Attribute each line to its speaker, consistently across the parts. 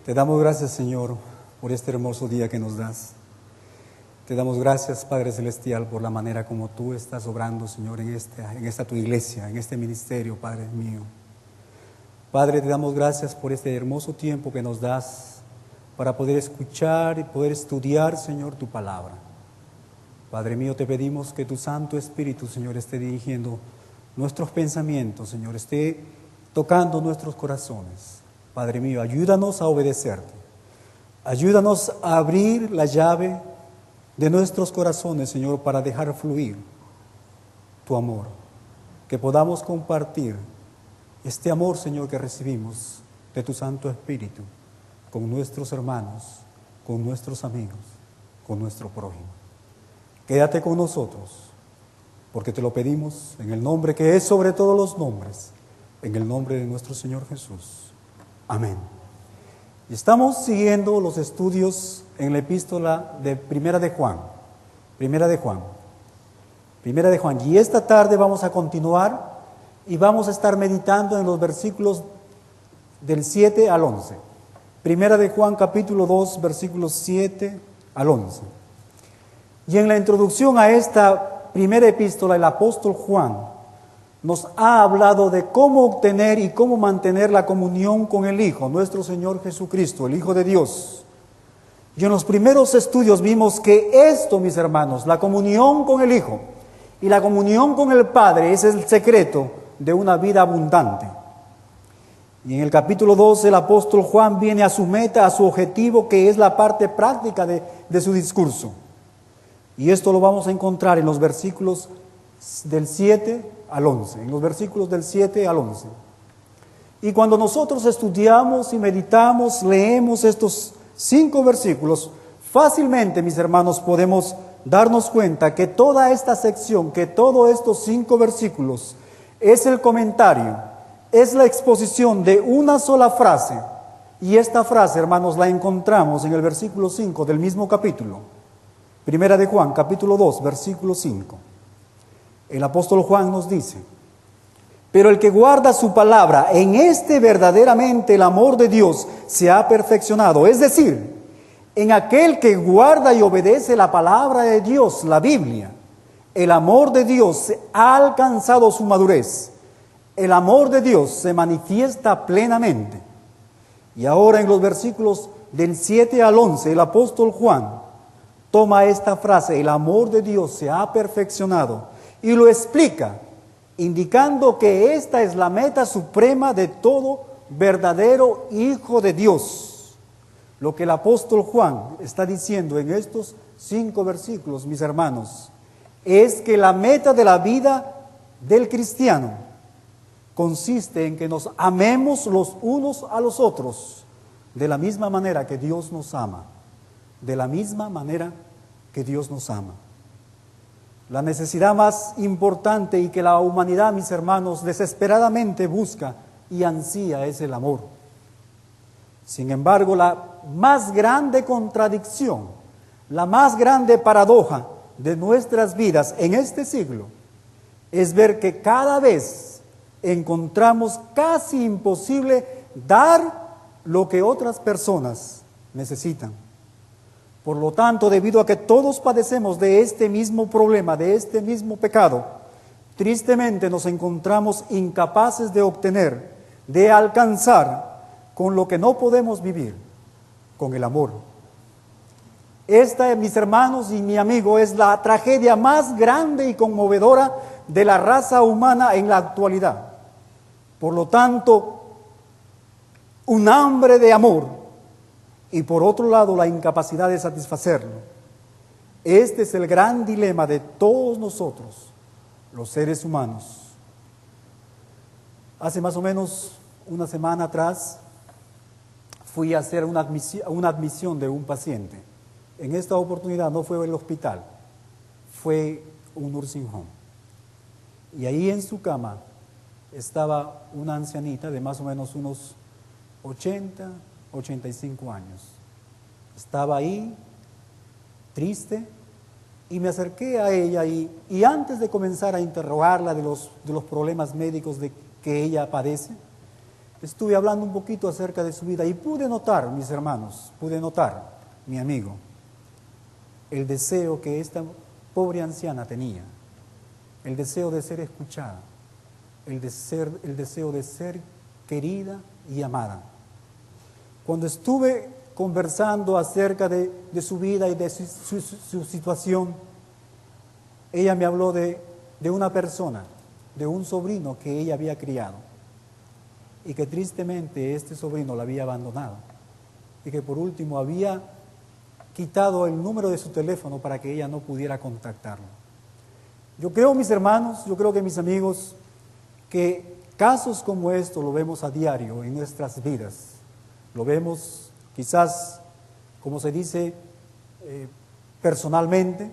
Speaker 1: Te damos gracias, Señor, por este hermoso día que nos das. Te damos gracias, Padre Celestial, por la manera como tú estás obrando, Señor, en esta tu iglesia, en este ministerio, Padre mío. Padre, te damos gracias por este hermoso tiempo que nos das para poder escuchar y poder estudiar, Señor, tu palabra. Padre mío, te pedimos que tu Santo Espíritu, Señor, esté dirigiendo nuestros pensamientos, Señor, esté tocando nuestros corazones. Padre mío, ayúdanos a obedecerte. Ayúdanos a abrir la llave de nuestros corazones, Señor, para dejar fluir tu amor. Que podamos compartir este amor, Señor, que recibimos de tu Santo Espíritu con nuestros hermanos, con nuestros amigos, con nuestro prójimo. Quédate con nosotros, porque te lo pedimos en el nombre que es sobre todos los nombres, en el nombre de nuestro Señor Jesús. Amén. Y estamos siguiendo los estudios en la epístola de Primera de Juan. Primera de Juan. Y esta tarde vamos a continuar y vamos a estar meditando en los versículos del 7 al 11. Primera de Juan, capítulo 2, versículos 7 al 11. Y en la introducción a esta primera epístola, el apóstol Juan nos ha hablado de cómo obtener y cómo mantener la comunión con el Hijo, nuestro Señor Jesucristo, el Hijo de Dios. Y en los primeros estudios vimos que esto, mis hermanos, la comunión con el Hijo y la comunión con el Padre es el secreto de una vida abundante. Y en el capítulo 12 el apóstol Juan viene a su meta, a su objetivo, que es la parte práctica de su discurso. Y esto lo vamos a encontrar en los versículos del 7 al 11, en los versículos del 7 al 11. Y cuando nosotros estudiamos y meditamos, leemos estos 5 versículos, fácilmente, mis hermanos, podemos darnos cuenta que toda esta sección, que todos estos 5 versículos, es el comentario, es la exposición de una sola frase. Y esta frase, hermanos, la encontramos en el versículo 5 del mismo capítulo. Primera de Juan, capítulo 2, versículo 5. El apóstol Juan nos dice: pero el que guarda su palabra, en este verdaderamente el amor de Dios se ha perfeccionado. Es decir, en aquel que guarda y obedece la palabra de Dios, la Biblia, el amor de Dios ha alcanzado su madurez. El amor de Dios se manifiesta plenamente. Y ahora en los versículos del 7 al 11, el apóstol Juan toma esta frase, el amor de Dios se ha perfeccionado, y lo explica, indicando que esta es la meta suprema de todo verdadero hijo de Dios. Lo que el apóstol Juan está diciendo en estos 5 versículos, mis hermanos, es que la meta de la vida del cristiano consiste en que nos amemos los unos a los otros de la misma manera que Dios nos ama. De la misma manera que Dios nos ama. La necesidad más importante y que la humanidad, mis hermanos, desesperadamente busca y ansía es el amor. Sin embargo, la más grande contradicción, la más grande paradoja de nuestras vidas en este siglo es ver que cada vez encontramos casi imposible dar lo que otras personas necesitan. Por lo tanto, debido a que todos padecemos de este mismo problema, de este mismo pecado, tristemente nos encontramos incapaces de obtener, de alcanzar con lo que no podemos vivir, con el amor. Esta, mis hermanos y mi amigo, es la tragedia más grande y conmovedora de la raza humana en la actualidad. Por lo tanto, un hambre de amor, y por otro lado la incapacidad de satisfacerlo. Este es el gran dilema de todos nosotros, los seres humanos. Hace más o menos una semana atrás fui a hacer una admisión de un paciente. En esta oportunidad no fue el hospital, fue un nursing home. Y ahí en su cama estaba una ancianita de más o menos unos 85 años. Estaba ahí, triste, y me acerqué a ella y antes de comenzar a interrogarla de los problemas médicos que ella padece, estuve hablando un poquito acerca de su vida y pude notar, mis hermanos, mi amigo, el deseo que esta pobre anciana tenía, el deseo de ser escuchada, el deseo de ser querida y amada. Cuando estuve conversando acerca de su vida y de su situación, ella me habló de una persona, de un sobrino que ella había criado y que tristemente este sobrino la había abandonado y que por último había quitado el número de su teléfono para que ella no pudiera contactarlo. Yo creo, mis hermanos, yo creo que mis amigos, que casos como esto lo vemos a diario en nuestras vidas. Lo vemos quizás, como se dice, personalmente,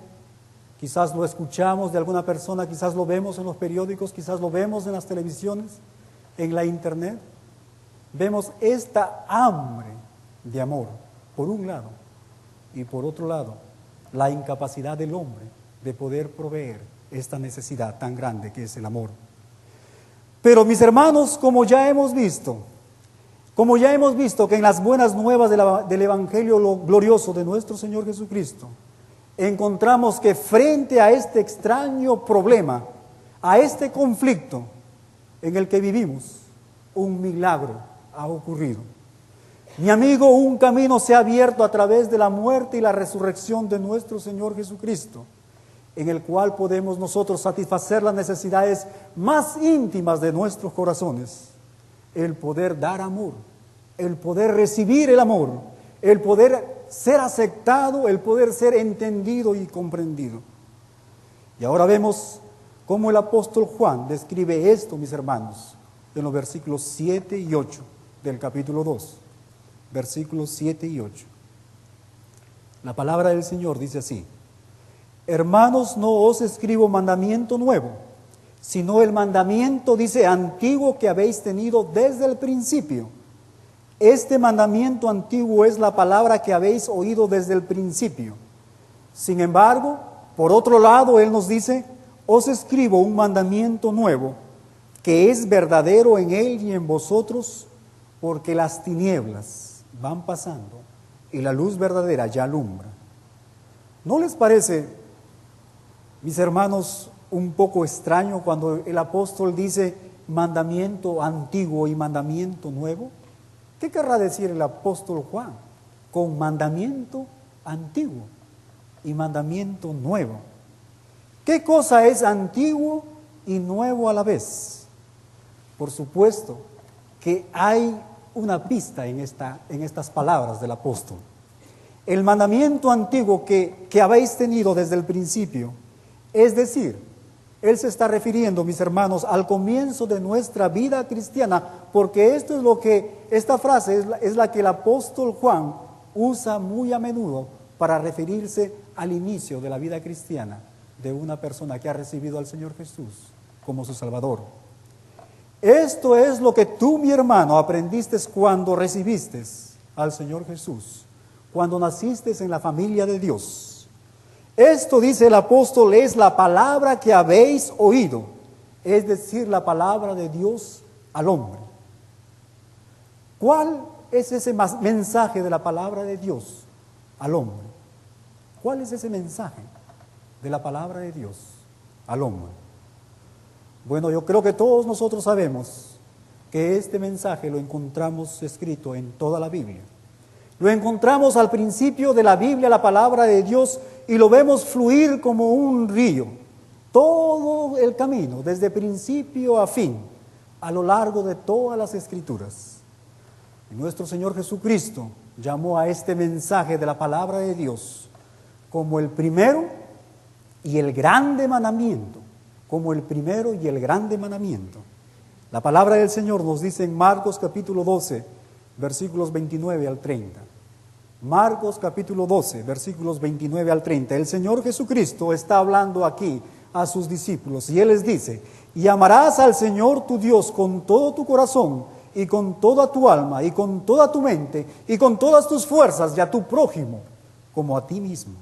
Speaker 1: quizás lo escuchamos de alguna persona, quizás lo vemos en los periódicos, quizás lo vemos en las televisiones, en la internet. Vemos esta hambre de amor, por un lado, y por otro lado, la incapacidad del hombre de poder proveer esta necesidad tan grande que es el amor. Pero mis hermanos, como ya hemos visto que en las buenas nuevas del Evangelio glorioso de nuestro Señor Jesucristo, encontramos que frente a este extraño problema, a este conflicto en el que vivimos, un milagro ha ocurrido. Mi amigo, un camino se ha abierto a través de la muerte y la resurrección de nuestro Señor Jesucristo, en el cual podemos nosotros satisfacer las necesidades más íntimas de nuestros corazones, el poder dar amor, el poder recibir el amor, el poder ser aceptado, el poder ser entendido y comprendido. Y ahora vemos cómo el apóstol Juan describe esto, mis hermanos, en los versículos 7 y 8 del capítulo 2, versículos 7 y 8. La palabra del Señor dice así: hermanos, no os escribo mandamiento nuevo, sino el mandamiento, dice, antiguo que habéis tenido desde el principio. Este mandamiento antiguo es la palabra que habéis oído desde el principio. Sin embargo, por otro lado, Él nos dice: os escribo un mandamiento nuevo, que es verdadero en Él y en vosotros, porque las tinieblas van pasando y la luz verdadera ya alumbra. ¿No les parece, mis hermanos, un poco extraño cuando el apóstol dice mandamiento antiguo y mandamiento nuevo? ¿Qué querrá decir el apóstol Juan con mandamiento antiguo y mandamiento nuevo? ¿Qué cosa es antiguo y nuevo a la vez? Por supuesto que hay una pista en estas palabras del apóstol. El mandamiento antiguo que habéis tenido desde el principio, es decir, él se está refiriendo, mis hermanos, al comienzo de nuestra vida cristiana, porque esto es lo que, esta frase es la que el apóstol Juan usa muy a menudo para referirse al inicio de la vida cristiana de una persona que ha recibido al Señor Jesús como su Salvador. Esto es lo que tú, mi hermano, aprendiste cuando recibiste al Señor Jesús, cuando naciste en la familia de Dios. Esto, dice el apóstol, es la palabra que habéis oído, es decir, la palabra de Dios al hombre. ¿Cuál es ese mensaje de la palabra de Dios al hombre? ¿Cuál es ese mensaje de la palabra de Dios al hombre? Bueno, yo creo que todos nosotros sabemos que este mensaje lo encontramos escrito en toda la Biblia. Lo encontramos al principio de la Biblia, la palabra de Dios, y lo vemos fluir como un río, todo el camino, desde principio a fin, a lo largo de todas las Escrituras. Y nuestro Señor Jesucristo llamó a este mensaje de la palabra de Dios como el primero y el grande mandamiento, como el primero y el grande mandamiento. La palabra del Señor nos dice en Marcos capítulo 12, versículos 29 al 30. Marcos capítulo 12, versículos 29 al 30. El Señor Jesucristo está hablando aquí a sus discípulos y Él les dice: y amarás al Señor tu Dios con todo tu corazón y con toda tu alma y con toda tu mente y con todas tus fuerzas, y a tu prójimo como a ti mismo.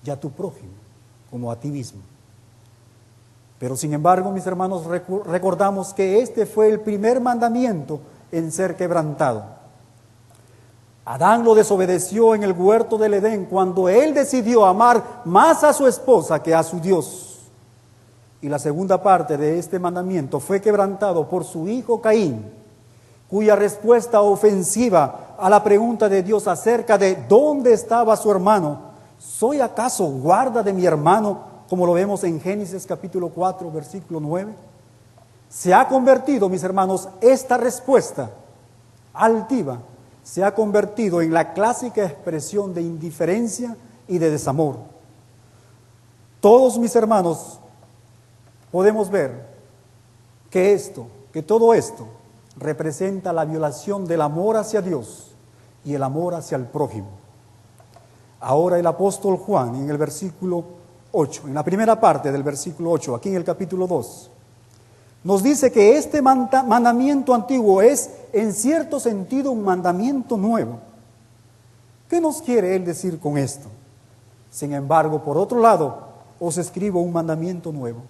Speaker 1: Y a tu prójimo como a ti mismo. Pero sin embargo, mis hermanos, recordamos que este fue el primer mandamiento en ser quebrantado. Adán lo desobedeció en el huerto del Edén cuando él decidió amar más a su esposa que a su Dios. Y la segunda parte de este mandamiento fue quebrantado por su hijo Caín, cuya respuesta ofensiva a la pregunta de Dios acerca de dónde estaba su hermano, ¿soy acaso guarda de mi hermano? Como lo vemos en Génesis capítulo 4, versículo 9. Se ha convertido, mis hermanos, esta respuesta altiva, se ha convertido en la clásica expresión de indiferencia y de desamor. Todos, mis hermanos, podemos ver que todo esto representa la violación del amor hacia Dios y el amor hacia el prójimo. Ahora el apóstol Juan en el versículo 8, en la primera parte del versículo 8, aquí en el capítulo 2, nos dice que este mandamiento antiguo es en cierto sentido un mandamiento nuevo. ¿Qué nos quiere él decir con esto? Sin embargo, por otro lado, os escribo un mandamiento nuevo.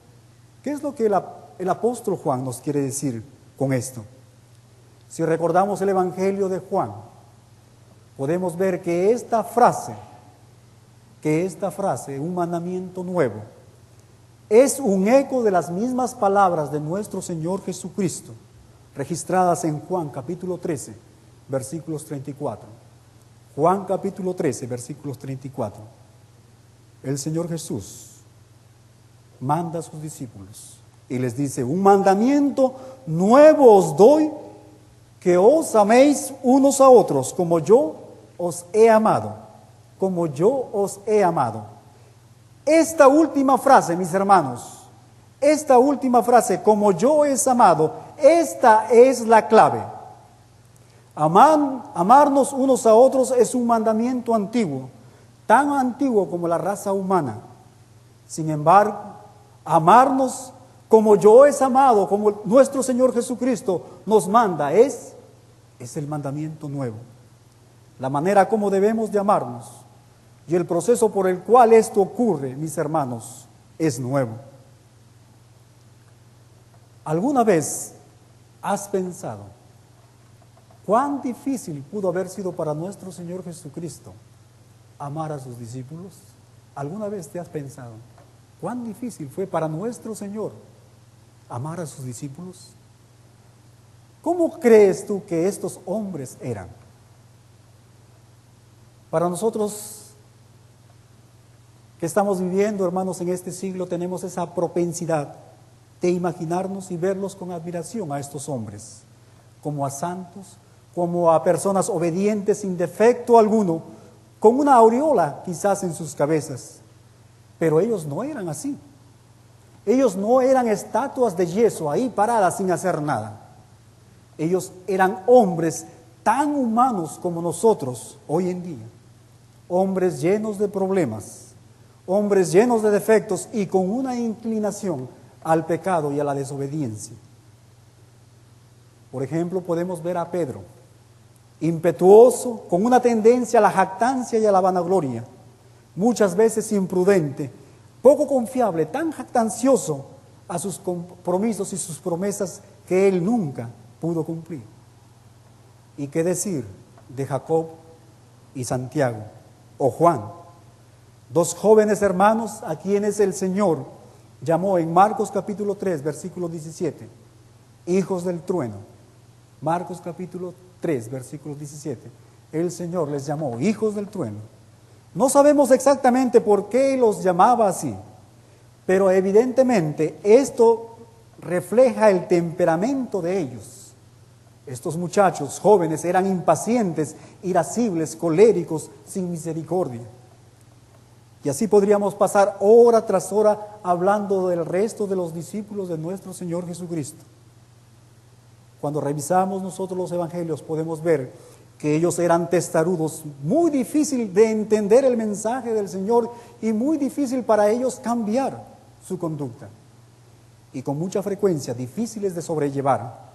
Speaker 1: ¿Qué es lo que el apóstol Juan nos quiere decir con esto? Si recordamos el Evangelio de Juan, podemos ver que esta frase, un mandamiento nuevo, es un eco de las mismas palabras de nuestro Señor Jesucristo, registradas en Juan capítulo 13, versículos 34. Juan capítulo 13, versículos 34. El Señor Jesús manda a sus discípulos y les dice: un mandamiento nuevo os doy, que os améis unos a otros como yo os he amado, como yo os he amado. Esta última frase, mis hermanos, esta última frase, como yo os he amado, esta es la clave. Amarnos unos a otros es un mandamiento antiguo, tan antiguo como la raza humana. Sin embargo, amarnos como yo es amado, como nuestro Señor Jesucristo nos manda, es el mandamiento nuevo. La manera como debemos de amarnos y el proceso por el cual esto ocurre, mis hermanos, es nuevo. ¿Alguna vez has pensado cuán difícil pudo haber sido para nuestro Señor Jesucristo amar a sus discípulos? ¿Alguna vez te has pensado cuán difícil fue para nuestro Señor amar a sus discípulos? ¿Cómo crees tú que estos hombres eran? Para nosotros que estamos viviendo, hermanos, en este siglo, tenemos esa propensidad de imaginarnos y verlos con admiración a estos hombres, como a santos, como a personas obedientes sin defecto alguno, con una aureola quizás en sus cabezas. Pero ellos no eran así. Ellos no eran estatuas de yeso ahí paradas sin hacer nada. Ellos eran hombres tan humanos como nosotros hoy en día. Hombres llenos de problemas, hombres llenos de defectos y con una inclinación al pecado y a la desobediencia. Por ejemplo, podemos ver a Pedro, impetuoso, con una tendencia a la jactancia y a la vanagloria, muchas veces imprudente, poco confiable, tan jactancioso a sus compromisos y sus promesas que él nunca pudo cumplir. ¿Y qué decir de Jacob y Santiago o Juan? Dos jóvenes hermanos a quienes el Señor llamó en Marcos capítulo 3, versículo 17, hijos del trueno. Marcos capítulo 3, versículo 17. El Señor les llamó hijos del trueno. No sabemos exactamente por qué los llamaba así, pero evidentemente esto refleja el temperamento de ellos. Estos muchachos jóvenes eran impacientes, irascibles, coléricos, sin misericordia. Y así podríamos pasar hora tras hora hablando del resto de los discípulos de nuestro Señor Jesucristo. Cuando revisamos nosotros los evangelios podemos ver que ellos eran testarudos, muy difícil de entender el mensaje del Señor y muy difícil para ellos cambiar su conducta. Y con mucha frecuencia difíciles de sobrellevar.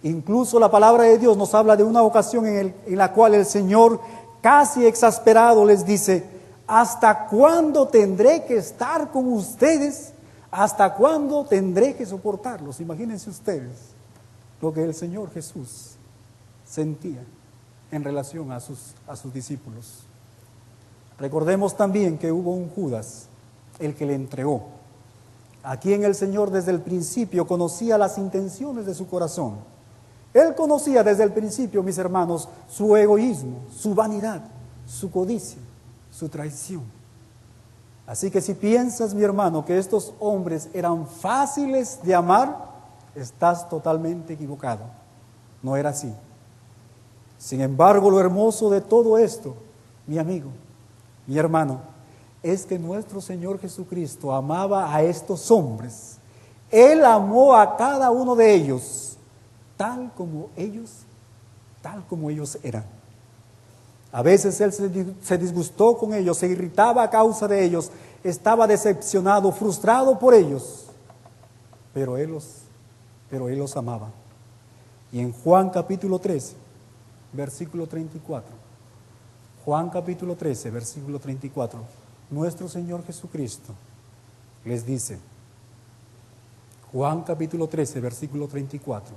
Speaker 1: Incluso la palabra de Dios nos habla de una ocasión en la cual el Señor, casi exasperado, les dice: ¿hasta cuándo tendré que estar con ustedes? ¿Hasta cuándo tendré que soportarlos? Imagínense ustedes lo que el Señor Jesús sentía en relación a sus discípulos. Recordemos también que hubo un Judas, el que le entregó, a quien el Señor desde el principio conocía las intenciones de su corazón. Él conocía desde el principio, mis hermanos, su egoísmo, su vanidad, su codicia, su traición. Así que si piensas, mi hermano, que estos hombres eran fáciles de amar, estás totalmente equivocado. No era así. Sin embargo, lo hermoso de todo esto, mi amigo, mi hermano, es que nuestro Señor Jesucristo amaba a estos hombres. Él amó a cada uno de ellos, tal como ellos eran. A veces Él se disgustó con ellos, se irritaba a causa de ellos, estaba decepcionado, frustrado por ellos, pero Él los amaba. Y en Juan capítulo 13, versículo 34, Juan capítulo 13, versículo 34, nuestro Señor Jesucristo les dice, Juan capítulo 13, versículo 34,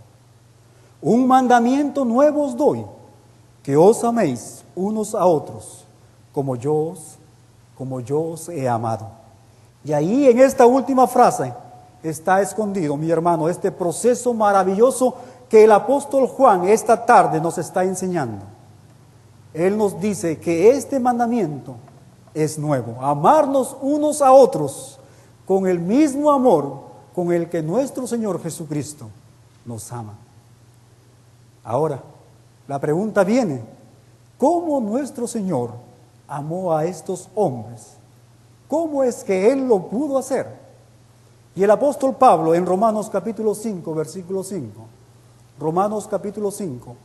Speaker 1: un mandamiento nuevo os doy, que os améis unos a otros, como yo os he amado. Y ahí en esta última frase está escondido, mi hermano, este proceso maravilloso que el apóstol Juan esta tarde nos está enseñando. Él nos dice que este mandamiento es nuevo, amarnos unos a otros con el mismo amor con el que nuestro Señor Jesucristo nos ama. Ahora, la pregunta viene, ¿cómo nuestro Señor amó a estos hombres? ¿Cómo es que Él lo pudo hacer? Y el apóstol Pablo en Romanos capítulo 5, versículo 5, Romanos capítulo 5,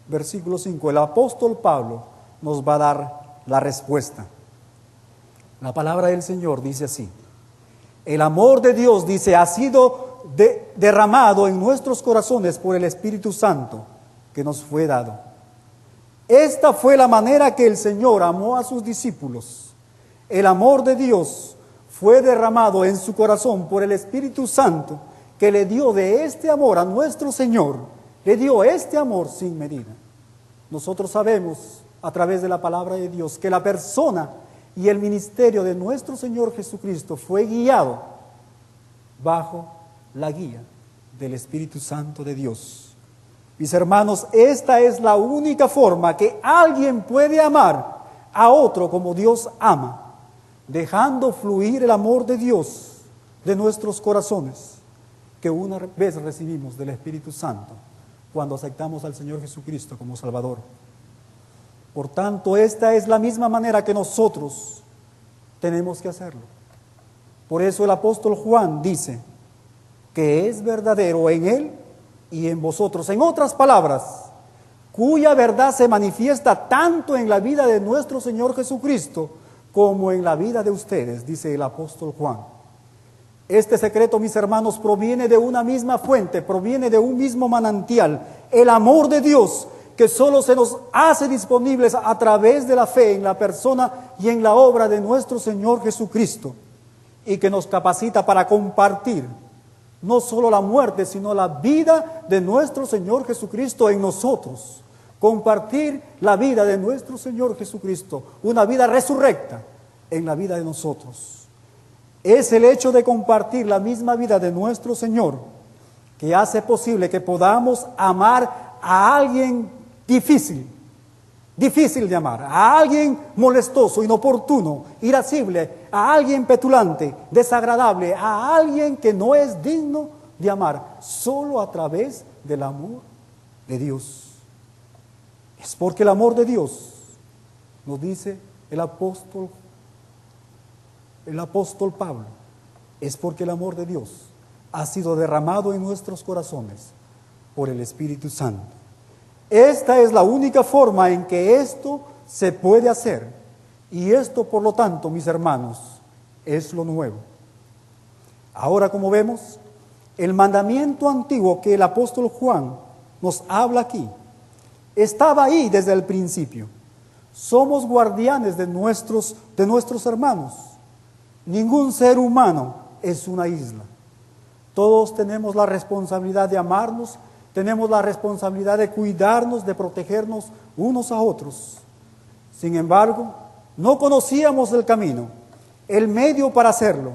Speaker 1: versículo 5, el apóstol Pablo nos va a dar la respuesta. La palabra del Señor dice así, el amor de Dios, dice, ha sido derramado en nuestros corazones por el Espíritu Santo que nos fue dado. Esta fue la manera que el Señor amó a sus discípulos. El amor de Dios fue derramado en su corazón por el Espíritu Santo que le dio de este amor a nuestro Señor. Le dio este amor sin medida. Nosotros sabemos a través de la palabra de Dios que la persona y el ministerio de nuestro Señor Jesucristo fue guiado bajo la guía del Espíritu Santo de Dios. Mis hermanos, esta es la única forma que alguien puede amar a otro como Dios ama, dejando fluir el amor de Dios de nuestros corazones, que una vez recibimos del Espíritu Santo cuando aceptamos al Señor Jesucristo como Salvador. Por tanto, esta es la misma manera que nosotros tenemos que hacerlo. Por eso el apóstol Juan dice que es verdadero en Él y en vosotros. En otras palabras, cuya verdad se manifiesta tanto en la vida de nuestro Señor Jesucristo como en la vida de ustedes, dice el apóstol Juan. Este secreto, mis hermanos, proviene de una misma fuente, proviene de un mismo manantial, el amor de Dios, que solo se nos hace disponibles a través de la fe en la persona y en la obra de nuestro Señor Jesucristo, y que nos capacita para compartir no solo la muerte, sino la vida de nuestro Señor Jesucristo en nosotros. Compartir la vida de nuestro Señor Jesucristo, una vida resurrecta en la vida de nosotros. Es el hecho de compartir la misma vida de nuestro Señor que hace posible que podamos amar a alguien difícil de amar, a alguien molestoso, inoportuno, irascible, a alguien petulante, desagradable, a alguien que no es digno de amar, solo a través del amor de Dios. Es porque el amor de Dios, nos dice el apóstol Pablo, es porque el amor de Dios ha sido derramado en nuestros corazones por el Espíritu Santo. Esta es la única forma en que esto se puede hacer. Y esto, por lo tanto, mis hermanos, es lo nuevo. Ahora, como vemos, el mandamiento antiguo que el apóstol Juan nos habla aquí, estaba ahí desde el principio. Somos guardianes de nuestros hermanos. Ningún ser humano es una isla. Todos tenemos la responsabilidad de amarnos tenemos la responsabilidad de cuidarnos, de protegernos unos a otros. Sin embargo, no conocíamos el camino, el medio para hacerlo,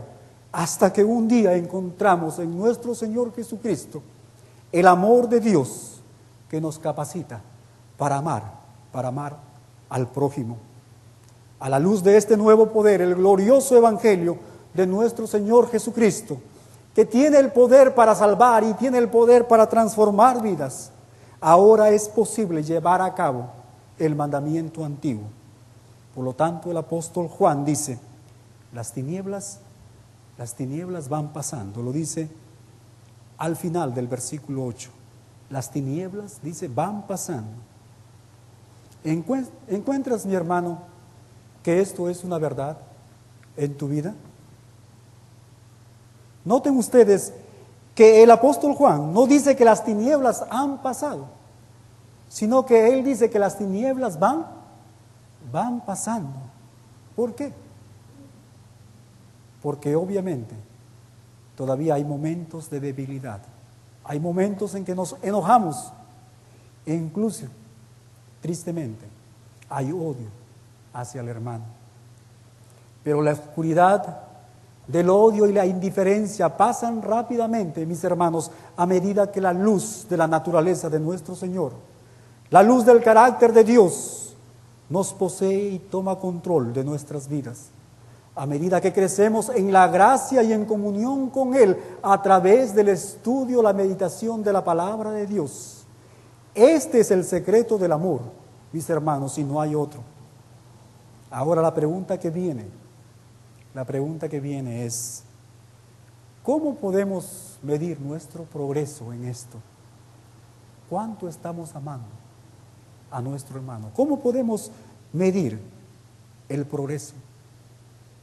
Speaker 1: hasta que un día encontramos en nuestro Señor Jesucristo el amor de Dios que nos capacita para amar al prójimo. A la luz de este nuevo poder, el glorioso evangelio de nuestro Señor Jesucristo, que tiene el poder para salvar y tiene el poder para transformar vidas, ahora es posible llevar a cabo el mandamiento antiguo. Por lo tanto, el apóstol Juan dice, las tinieblas van pasando. Lo dice al final del versículo 8. Las tinieblas, dice, van pasando. ¿Encuentras, mi hermano, que esto es una verdad en tu vida? Noten ustedes que el apóstol Juan no dice que las tinieblas han pasado, sino que él dice que las tinieblas van pasando. ¿Por qué? Porque obviamente todavía hay momentos de debilidad, hay momentos en que nos enojamos e incluso, tristemente, hay odio hacia el hermano. Pero la oscuridad del odio y la indiferencia pasan rápidamente, mis hermanos, a medida que la luz de la naturaleza de nuestro Señor, la luz del carácter de Dios, nos posee y toma control de nuestras vidas. A medida que crecemos en la gracia y en comunión con Él, a través del estudio, la meditación de la palabra de Dios. Este es el secreto del amor, mis hermanos, y no hay otro. Ahora la pregunta que viene es, ¿cómo podemos medir nuestro progreso en esto? ¿Cuánto estamos amando a nuestro hermano? ¿Cómo podemos medir el progreso?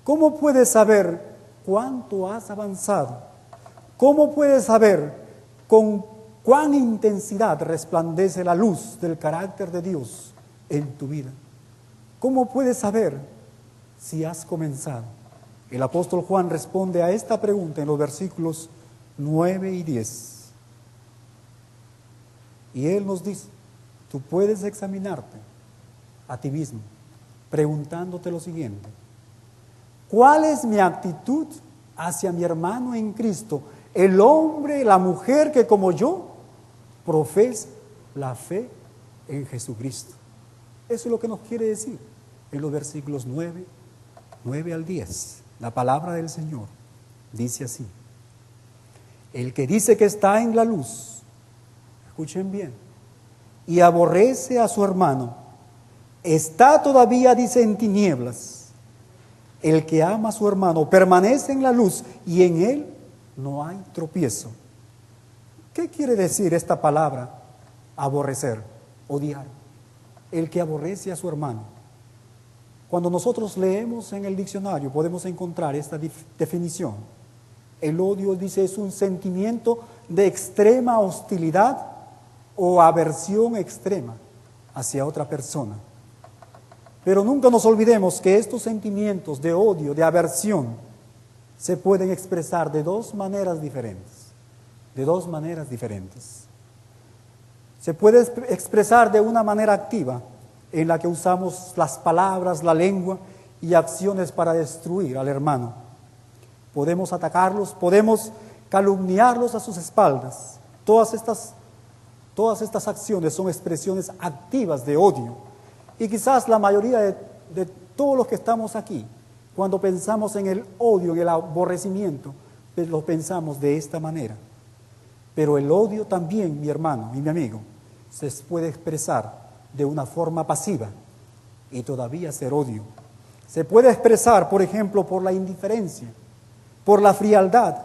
Speaker 1: ¿Cómo puedes saber cuánto has avanzado? ¿Cómo puedes saber con cuán intensidad resplandece la luz del carácter de Dios en tu vida? ¿Cómo puedes saber si has comenzado? El apóstol Juan responde a esta pregunta en los versículos 9 y 10. Y él nos dice, tú puedes examinarte a ti mismo preguntándote lo siguiente: ¿cuál es mi actitud hacia mi hermano en Cristo, el hombre, la mujer que como yo profesa la fe en Jesucristo? Eso es lo que nos quiere decir en los versículos 9 al 10. La palabra del Señor dice así: el que dice que está en la luz, escuchen bien, y aborrece a su hermano, está todavía, dice, en tinieblas. El que ama a su hermano permanece en la luz y en él no hay tropiezo. ¿Qué quiere decir esta palabra aborrecer, odiar? El que aborrece a su hermano. Cuando nosotros leemos en el diccionario podemos encontrar esta definición. El odio, dice, es un sentimiento de extrema hostilidad o aversión extrema hacia otra persona. Pero nunca nos olvidemos que estos sentimientos de odio, de aversión, se pueden expresar de dos maneras diferentes. De dos maneras diferentes. Se puede expresar de una manera activa, en la que usamos las palabras, la lengua y acciones para destruir al hermano. Podemos atacarlos, podemos calumniarlos a sus espaldas. Todas estas acciones son expresiones activas de odio. Y quizás la mayoría de todos los que estamos aquí, cuando pensamos en el odio, en el aborrecimiento, lo pensamos de esta manera. Pero el odio también, mi hermano y mi amigo, se puede expresar de una forma pasiva y todavía ser odio. Se puede expresar, por ejemplo, por la indiferencia, por la frialdad,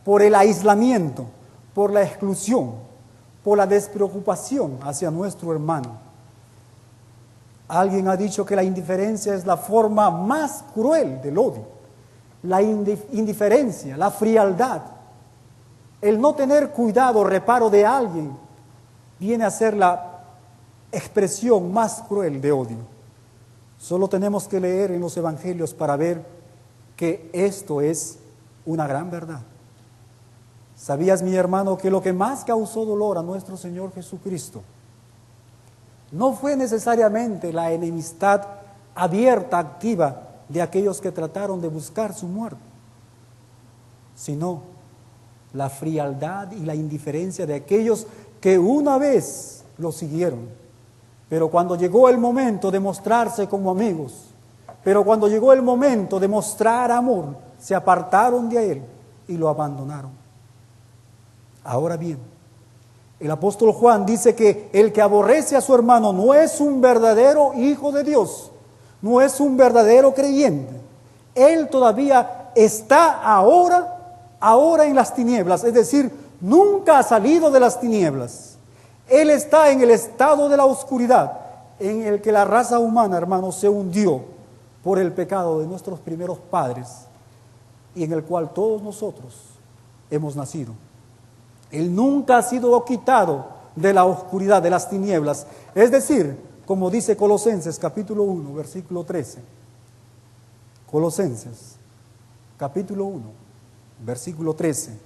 Speaker 1: por el aislamiento, por la exclusión, por la despreocupación hacia nuestro hermano. Alguien ha dicho que la indiferencia es la forma más cruel del odio. La indiferencia, la frialdad, el no tener cuidado, reparo de alguien, viene a ser la expresión más cruel de odio. Solo tenemos que leer en los evangelios para ver que esto es una gran verdad. ¿Sabías, mi hermano, que lo que más causó dolor a nuestro Señor Jesucristo no fue necesariamente la enemistad abierta, activa, de aquellos que trataron de buscar su muerte, sino la frialdad y la indiferencia de aquellos que una vez lo siguieron, pero cuando llegó el momento de mostrarse como amigos, pero cuando llegó el momento de mostrar amor, se apartaron de él y lo abandonaron. Ahora bien, el apóstol Juan dice que el que aborrece a su hermano no es un verdadero hijo de Dios, no es un verdadero creyente. Él todavía está ahora en las tinieblas, es decir, nunca ha salido de las tinieblas. Él está en el estado de la oscuridad, en el que la raza humana, hermanos, se hundió por el pecado de nuestros primeros padres y en el cual todos nosotros hemos nacido. Él nunca ha sido quitado de la oscuridad, de las tinieblas. Es decir, como dice Colosenses capítulo 1, versículo 13. Colosenses capítulo 1, versículo 13.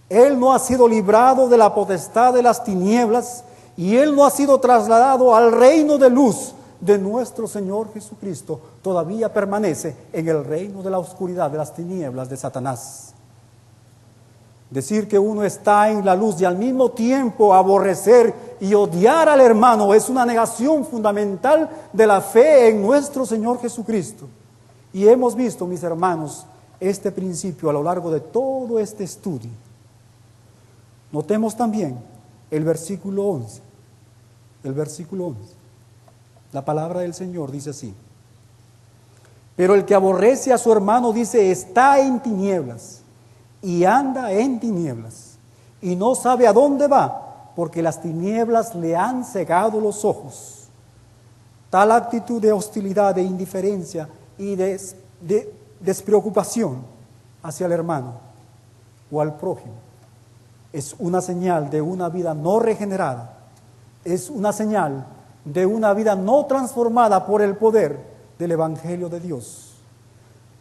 Speaker 1: Él no ha sido librado de la potestad de las tinieblas y Él no ha sido trasladado al reino de luz de nuestro Señor Jesucristo. Todavía permanece en el reino de la oscuridad, de las tinieblas de Satanás. Decir que uno está en la luz y al mismo tiempo aborrecer y odiar al hermano es una negación fundamental de la fe en nuestro Señor Jesucristo. Y hemos visto, mis hermanos, este principio a lo largo de todo este estudio. Notemos también el versículo 11. El versículo 11. La palabra del Señor dice así: pero el que aborrece a su hermano, dice, está en tinieblas y anda en tinieblas y no sabe a dónde va, porque las tinieblas le han cegado los ojos. Tal actitud de hostilidad, de indiferencia y de despreocupación hacia el hermano o al prójimo es una señal de una vida no regenerada, es una señal de una vida no transformada por el poder del Evangelio de Dios.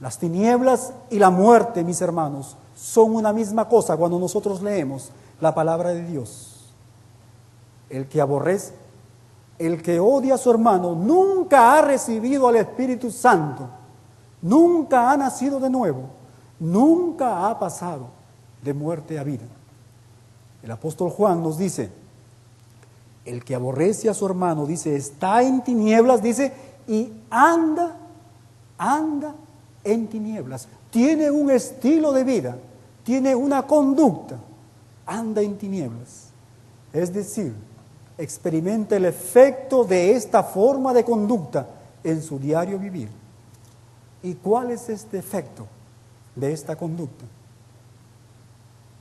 Speaker 1: Las tinieblas y la muerte, mis hermanos, son una misma cosa cuando nosotros leemos la palabra de Dios. El que aborrece, el que odia a su hermano, nunca ha recibido al Espíritu Santo, nunca ha nacido de nuevo, nunca ha pasado de muerte a vida. El apóstol Juan nos dice: el que aborrece a su hermano, dice, está en tinieblas, dice, y anda en tinieblas. Tiene un estilo de vida, tiene una conducta, anda en tinieblas. Es decir, experimenta el efecto de esta forma de conducta en su diario vivir. ¿Y cuál es este efecto de esta conducta?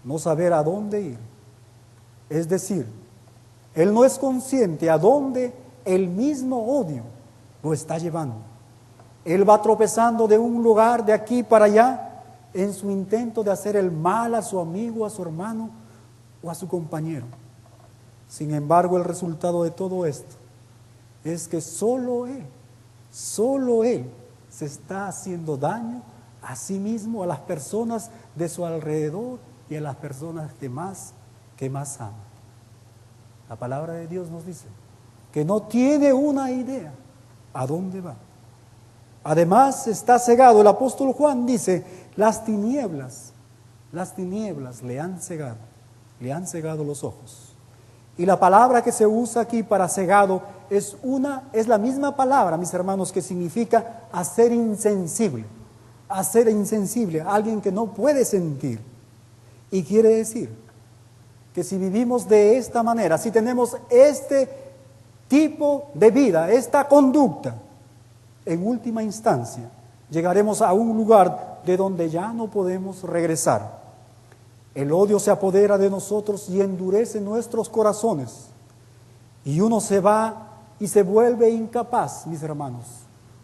Speaker 1: No saber a dónde ir. Es decir, él no es consciente a dónde el mismo odio lo está llevando. Él va tropezando de un lugar de aquí para allá en su intento de hacer el mal a su amigo, a su hermano o a su compañero. Sin embargo, el resultado de todo esto es que solo él se está haciendo daño a sí mismo, a las personas de su alrededor y a las personas que más ama. La palabra de Dios nos dice que no tiene una idea a dónde va. Además está cegado. El apóstol Juan dice, las tinieblas le han cegado los ojos. Y la palabra que se usa aquí para cegado es la misma palabra, mis hermanos, que significa hacer insensible, a alguien que no puede sentir. Y quiere decir que si vivimos de esta manera, si tenemos este tipo de vida, esta conducta, en última instancia llegaremos a un lugar de donde ya no podemos regresar. El odio se apodera de nosotros y endurece nuestros corazones. Y uno se va y se vuelve incapaz, mis hermanos,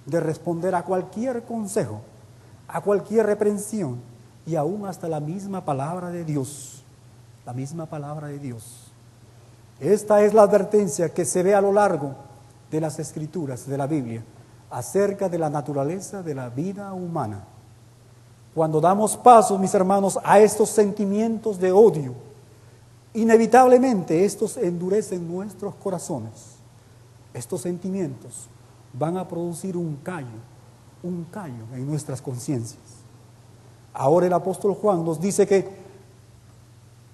Speaker 1: de responder a cualquier consejo, a cualquier reprensión y aún hasta la misma palabra de Dios. La misma palabra de Dios. Esta es la advertencia que se ve a lo largo de las Escrituras, de la Biblia, acerca de la naturaleza de la vida humana. Cuando damos paso, mis hermanos, a estos sentimientos de odio, inevitablemente estos endurecen nuestros corazones. Estos sentimientos van a producir un callo en nuestras conciencias. Ahora el apóstol Juan nos dice que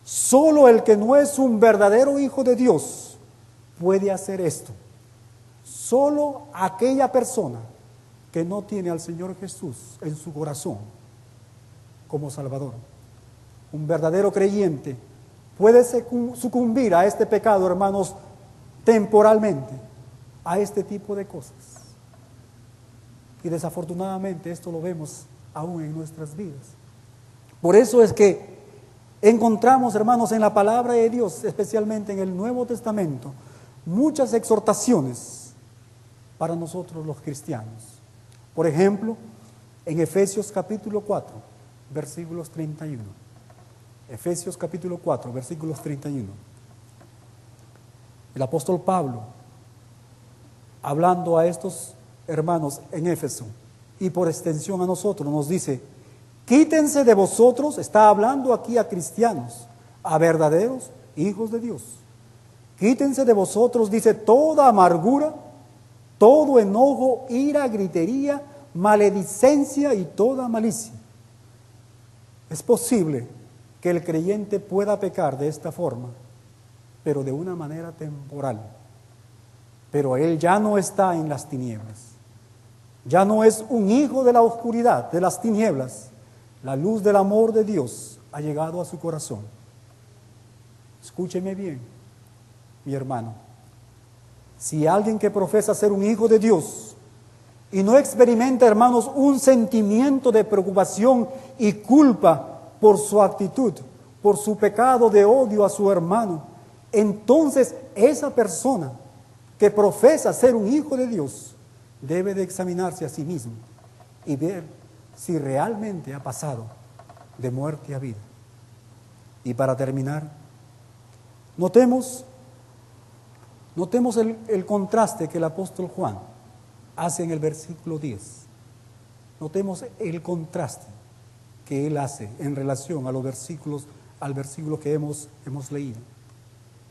Speaker 1: solo el que no es un verdadero hijo de Dios puede hacer esto. Solo aquella persona que no tiene al Señor Jesús en su corazón como Salvador. Un verdadero creyente puede sucumbir a este pecado, hermanos, temporalmente, a este tipo de cosas. Y desafortunadamente esto lo vemos aún en nuestras vidas. Por eso es que encontramos, hermanos, en la palabra de Dios, especialmente en el Nuevo Testamento, muchas exhortaciones para nosotros los cristianos. Por ejemplo, en Efesios capítulo 4, versículos 31. Efesios capítulo 4, versículos 31. El apóstol Pablo, hablando a estos hermanos en Éfeso y por extensión a nosotros, nos dice: quítense de vosotros, está hablando aquí a cristianos, a verdaderos hijos de Dios. Quítense de vosotros, dice, toda amargura, todo enojo, ira, gritería, maledicencia y toda malicia. Es posible que el creyente pueda pecar de esta forma, pero de una manera temporal. Pero él ya no está en las tinieblas. Ya no es un hijo de la oscuridad, de las tinieblas. La luz del amor de Dios ha llegado a su corazón. Escúcheme bien, mi hermano. Si alguien que profesa ser un hijo de Dios y no experimenta, hermanos, un sentimiento de preocupación y culpa por su actitud, por su pecado de odio a su hermano, entonces esa persona que profesa ser un hijo de Dios debe de examinarse a sí mismo y ver si realmente ha pasado de muerte a vida. Y para terminar, notemos el contraste que el apóstol Juan hace en el versículo 10. Notemos el contraste que él hace en relación a los versículos, al versículo que hemos leído.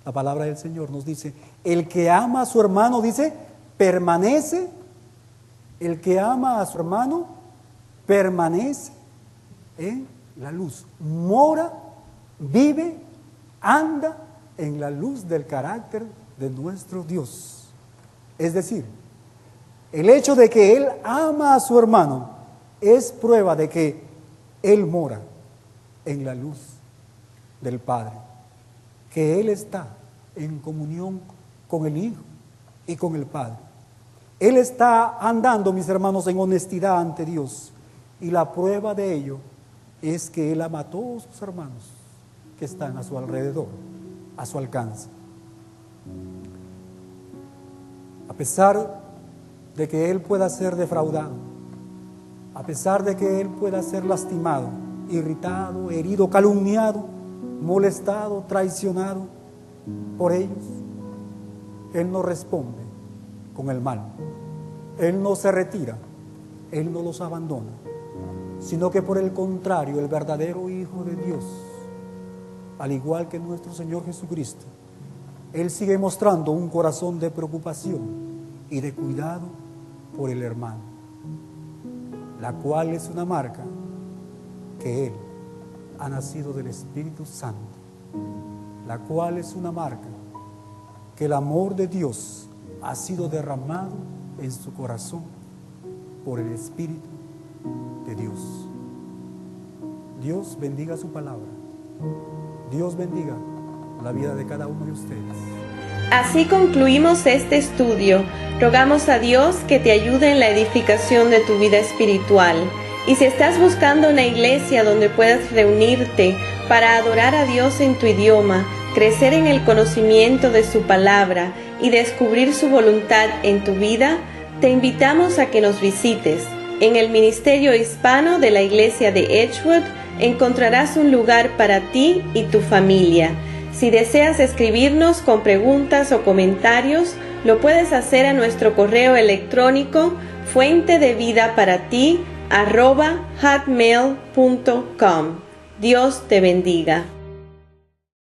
Speaker 1: La palabra del Señor nos dice: el que ama a su hermano, dice, permanece. El que ama a su hermano permanece en la luz, mora, vive, anda en la luz del carácter de nuestro Dios. Es decir, el hecho de que él ama a su hermano es prueba de que él mora en la luz del Padre, que él está en comunión con el Hijo y con el Padre. Él está andando, mis hermanos, en honestidad ante Dios, y la prueba de ello es que él ama a todos sus hermanos que están a su alrededor, a su alcance. A pesar de que él pueda ser defraudado, a pesar de que él pueda ser lastimado, irritado, herido, calumniado, molestado, traicionado por ellos, él no responde con el mal. Él no se retira, él no los abandona, sino que por el contrario, el verdadero Hijo de Dios, al igual que nuestro Señor Jesucristo, él sigue mostrando un corazón de preocupación y de cuidado por el hermano, la cual es una marca que él ha nacido del Espíritu Santo, la cual es una marca que el amor de Dios ha sido derramado en su corazón por el Espíritu de Dios. Dios bendiga su palabra. Dios bendiga la vida de cada uno de ustedes.
Speaker 2: Así concluimos este estudio. Rogamos a Dios que te ayude en la edificación de tu vida espiritual. Y si estás buscando una iglesia donde puedas reunirte para adorar a Dios en tu idioma, crecer en el conocimiento de su palabra y descubrir su voluntad en tu vida, te invitamos a que nos visites. En el Ministerio Hispano de la Iglesia de Edgewood encontrarás un lugar para ti y tu familia. Si deseas escribirnos con preguntas o comentarios, lo puedes hacer a nuestro correo electrónico fuentedevidaparati hotmail.com. Dios te bendiga.